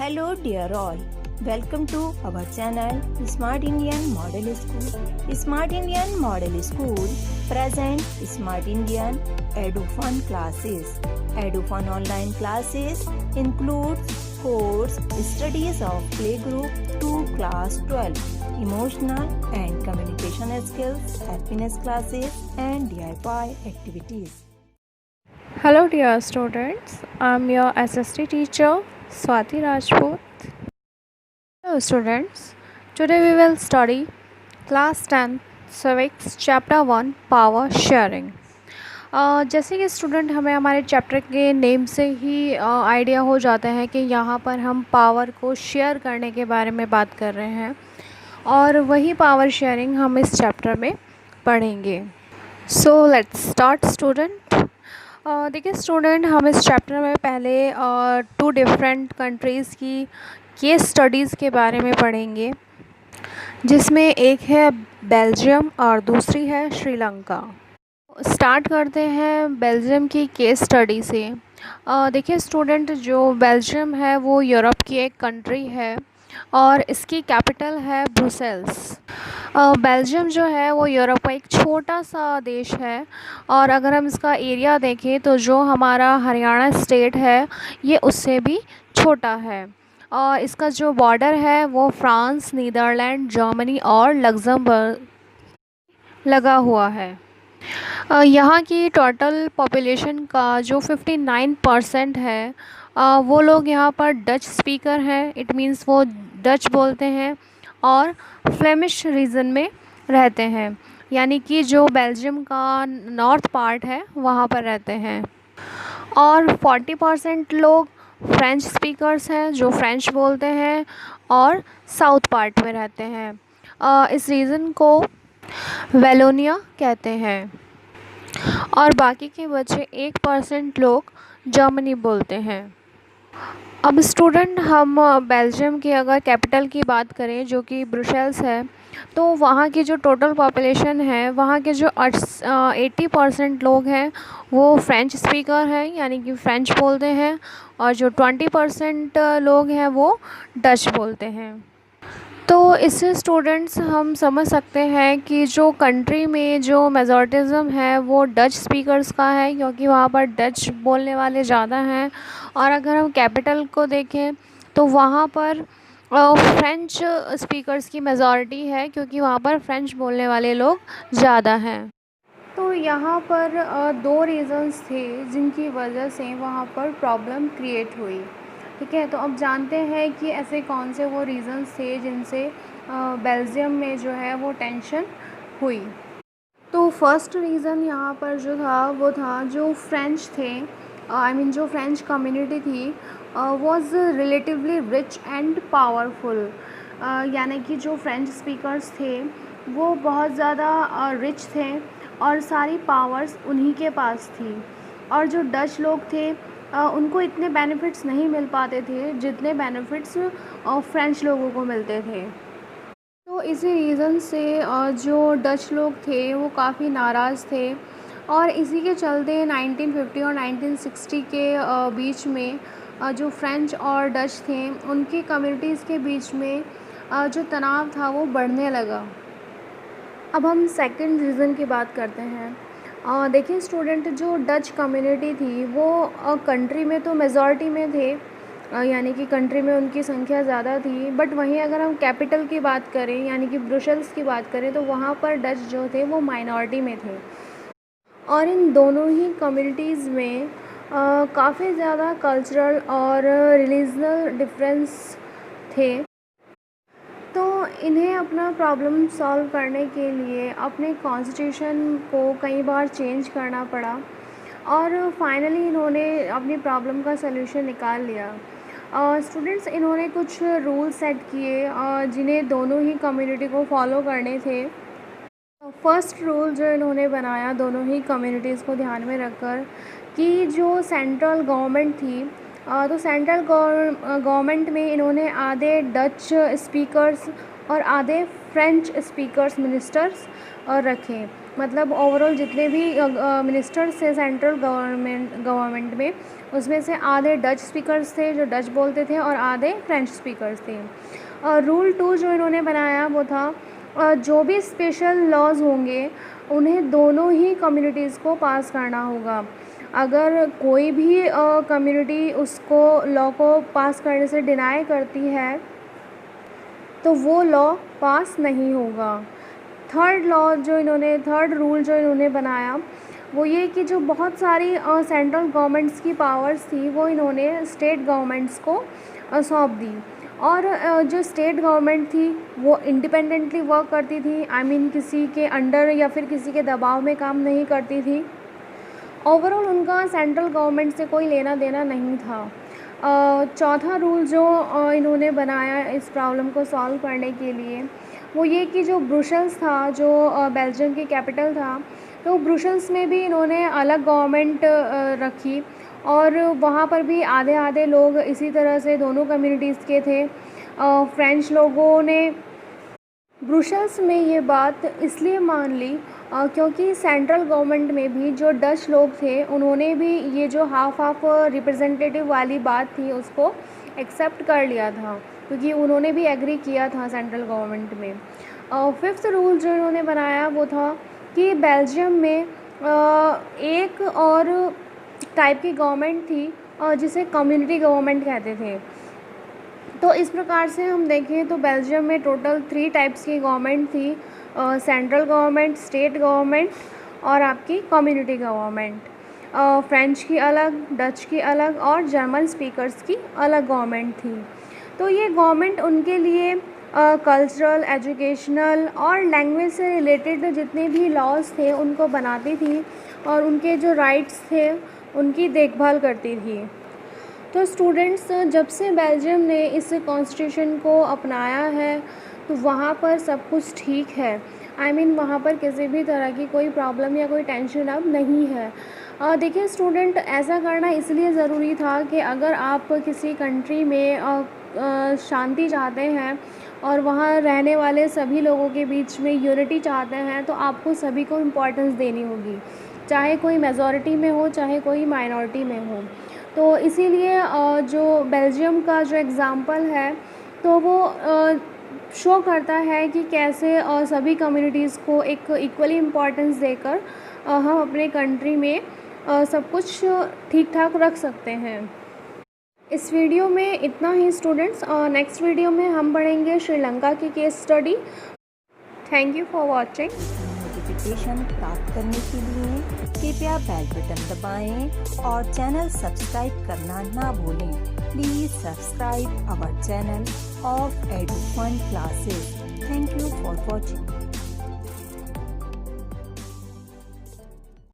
Hello dear all, welcome to our channel Smart Indian Model School. Smart Indian Model School present Smart Indian EduFun classes. EduFun online classes includes course studies of playgroup to class 12, emotional and communication skills, happiness classes and DIY activities. Hello dear students, I am your SST teacher Swati Rajput. Hello students, today we will study class 10 civics chapter 1 power sharing. जैसे कि student हमें हमारे chapter के name से ही idea हो जाता है कि यहाँ पर हम पावर को शेयर करने के बारे में बात कर रहे हैं और वही पावर शेयरिंग हम इस चैप्टर में पढ़ेंगे. So let's start student. देखिए स्टूडेंट, हम इस चैप्टर में पहले 2 डिफरेंट कंट्रीज़ की केस स्टडीज़ के बारे में पढ़ेंगे, जिसमें एक है बेल्जियम और दूसरी है श्रीलंका. स्टार्ट करते हैं बेल्जियम की केस स्टडी से. देखिए स्टूडेंट, जो बेल्जियम है वो यूरोप की एक कंट्री है और इसकी कैपिटल है ब्रुसेल्स. बेल्जियम जो है वो यूरोप का एक छोटा सा देश है और अगर हम इसका एरिया देखें तो जो हमारा हरियाणा स्टेट है ये उससे भी छोटा है. और इसका जो बॉर्डर है वो फ्रांस, नीदरलैंड, जर्मनी और लग्जमबर्ग लगा हुआ है. यहाँ की टोटल पॉपुलेशन का जो 59% है वो लोग यहाँ पर डच स्पीकर हैं. इट मीन्स वो डच बोलते हैं और फ्लेमिश रीजन में रहते हैं, यानी कि जो बेल्जियम का नॉर्थ पार्ट है वहाँ पर रहते हैं. और 40% लोग फ्रेंच स्पीकर्स हैं जो फ्रेंच बोलते हैं और साउथ पार्ट में रहते हैं. इस रीजन को वेलोनिया कहते हैं. और बाकी के बचे 1% लोग जर्मनी बोलते हैं. अब स्टूडेंट, हम बेल्जियम की अगर कैपिटल की बात करें जो कि ब्रुसेल्स है, तो वहाँ की जो टोटल पॉपुलेशन है, वहाँ के जो 80% लोग हैं वो फ्रेंच स्पीकर हैं, यानी कि फ्रेंच बोलते हैं, और जो 20% लोग हैं वो डच बोलते हैं. तो इससे स्टूडेंट्स हम समझ सकते हैं कि जो कंट्री में जो मेजॉरिटिज़म है वो डच स्पीकर्स का है, क्योंकि वहाँ पर डच बोलने वाले ज़्यादा हैं. और अगर हम कैपिटल को देखें तो वहाँ पर फ्रेंच स्पीकर्स की मेजॉरिटी है, क्योंकि वहाँ पर फ्रेंच बोलने वाले लोग ज़्यादा हैं. तो यहाँ पर 2 रीज़न्स थे जिनकी वजह से वहाँ पर प्रॉब्लम क्रिएट हुई. ठीक है, तो अब जानते हैं कि ऐसे कौन से वो रीज़न्स थे जिनसे बेल्जियम में जो है वो टेंशन हुई. तो फर्स्ट रीज़न यहाँ पर जो था वो था जो फ्रेंच थे, जो फ्रेंच कम्युनिटी थी was relatively rich and powerful. यानी कि जो फ्रेंच स्पीकर्स थे वो बहुत ज़्यादा रिच थे और सारी पावर्स उन्हीं के पास थी. और जो डच लोग थे उनको इतने बेनिफिट्स नहीं मिल पाते थे जितने बेनिफिट्स फ्रेंच लोगों को मिलते थे. तो इसी रीज़न से जो डच लोग थे वो काफ़ी नाराज़ थे और इसी के चलते 1950 और 1960 के बीच में जो फ्रेंच और डच थे उनकी कम्युनिटीज़ के बीच में जो तनाव था वो बढ़ने लगा. अब हम सेकंड रीज़न की बात करते हैं. देखिए स्टूडेंट, जो डच कम्युनिटी थी वो कंट्री में तो मेजॉरिटी में थे, यानी कि कंट्री में उनकी संख्या ज़्यादा थी. बट वहीं अगर हम कैपिटल की बात करें, यानी कि ब्रुसेल्स की बात करें, तो वहाँ पर डच जो थे वो माइनॉरिटी में थे. और इन दोनों ही कम्युनिटीज़ में काफ़ी ज़्यादा कल्चरल और रिलीजनल डिफरेंस थे. तो इन्हें अपना प्रॉब्लम सॉल्व करने के लिए अपने कॉन्स्टिट्यूशन को कई बार चेंज करना पड़ा और फाइनली इन्होंने अपनी प्रॉब्लम का सलूशन निकाल लिया. स्टूडेंट्स, इन्होंने कुछ रूल सेट किए जिन्हें दोनों ही कम्युनिटी को फॉलो करने थे. फर्स्ट रूल जो इन्होंने बनाया दोनों ही कम्युनिटीज़ को ध्यान में रखकर, कि जो सेंट्रल गवर्नमेंट थी, तो सेंट्रल गवर्नमेंट में इन्होंने आधे डच स्पीकर्स और आधे फ्रेंच स्पीकर्स मिनिस्टर्स रखे। मतलब ओवरऑल जितने भी मिनिस्टर्स थे सेंट्रल गवर्नमेंट में, उसमें से आधे डच स्पीकर्स थे जो डच बोलते थे और आधे फ्रेंच स्पीकर्स थे। रूल 2 जो इन्होंने बनाया वो था जो भी स्पेशल लॉज होंगे उन्हें दोनों ही कम्युनिटीज़ को पास करना होगा। अगर कोई भी कम्युनिटी उसको लॉ को पास करने से डिनाई करती है तो वो लॉ पास नहीं होगा। थर्ड रूल जो इन्होंने बनाया वो ये कि जो बहुत सारी सेंट्रल गवर्नमेंट्स की पावर्स थी वो इन्होंने स्टेट गवर्नमेंट्स को सौंप दी। और जो स्टेट गवर्नमेंट थी वो इंडिपेंडेंटली वर्क करती थी, किसी के अंडर या फिर किसी के दबाव में काम नहीं करती थी। ओवरऑल उनका सेंट्रल गवर्नमेंट से कोई लेना देना नहीं था। चौथा रूल जो इन्होंने बनाया इस प्रॉब्लम को सॉल्व करने के लिए वो ये कि जो ब्रुसेल्स था, जो बेल्जियम की कैपिटल था, तो ब्रुसेल्स में भी इन्होंने अलग गवर्नमेंट रखी और वहाँ पर भी आधे आधे लोग इसी तरह से दोनों कम्युनिटीज़ के थे। फ्रेंच लोगों ने ब्रुसेल्स में ये बात इसलिए मान ली क्योंकि सेंट्रल गवर्नमेंट में भी जो डच लोग थे उन्होंने भी ये जो हाफ रिप्रेजेंटेटिव वाली बात थी उसको एक्सेप्ट कर लिया था, क्योंकि उन्होंने भी एग्री किया था सेंट्रल गवर्नमेंट में। फिफ्थ रूल जो इन्होंने बनाया वो था कि बेल्जियम में एक और टाइप की गवर्नमेंट थी जिसे कम्युनिटी गवर्नमेंट कहते थे। तो इस प्रकार से हम देखें तो बेल्जियम में टोटल 3 टाइप्स की गवर्नमेंट थी, सेंट्रल गवर्नमेंट, स्टेट गवर्नमेंट और आपकी कम्युनिटी गवर्नमेंट। फ्रेंच की अलग, डच की अलग और जर्मन स्पीकर्स की अलग गवर्नमेंट थी। तो ये गवर्नमेंट उनके लिए कल्चरल, एजुकेशनल और लैंग्वेज से रिलेटेड जितने भी लॉज थे उनको बनाती थी और उनके जो राइट्स थे उनकी देखभाल करती थी। तो स्टूडेंट्स, जब से बेल्जियम ने इस कॉन्स्टिट्यूशन को अपनाया है तो वहाँ पर सब कुछ ठीक है। वहाँ पर किसी भी तरह की कोई प्रॉब्लम या कोई टेंशन अब नहीं है। देखिए स्टूडेंट, ऐसा करना इसलिए ज़रूरी था कि अगर आप किसी कंट्री में शांति चाहते हैं और वहाँ रहने वाले सभी लोगों के बीच में यूनिटी चाहते हैं तो आपको सभी को इम्पोर्टेंस देनी होगी, चाहे कोई मेजॉरिटी में हो चाहे कोई माइनॉरिटी में हो। तो इसीलिए जो बेल्जियम का जो एग्ज़ाम्पल है तो वो शो करता है कि कैसे सभी कम्युनिटीज़ को एक इक्वली इम्पोर्टेंस देकर हम अपने कंट्री में सब कुछ ठीक ठाक रख सकते हैं। इस वीडियो में इतना ही स्टूडेंट्स। नेक्स्ट वीडियो में हम पढ़ेंगे श्रीलंका की case study. Thank you for watching. Notification प्राप्त करने के लिए कृपया बेल बटन दबाएं और चैनल सब्सक्राइब करना ना भूलें। Please subscribe our channel of Edufun classes. Thank you for watching.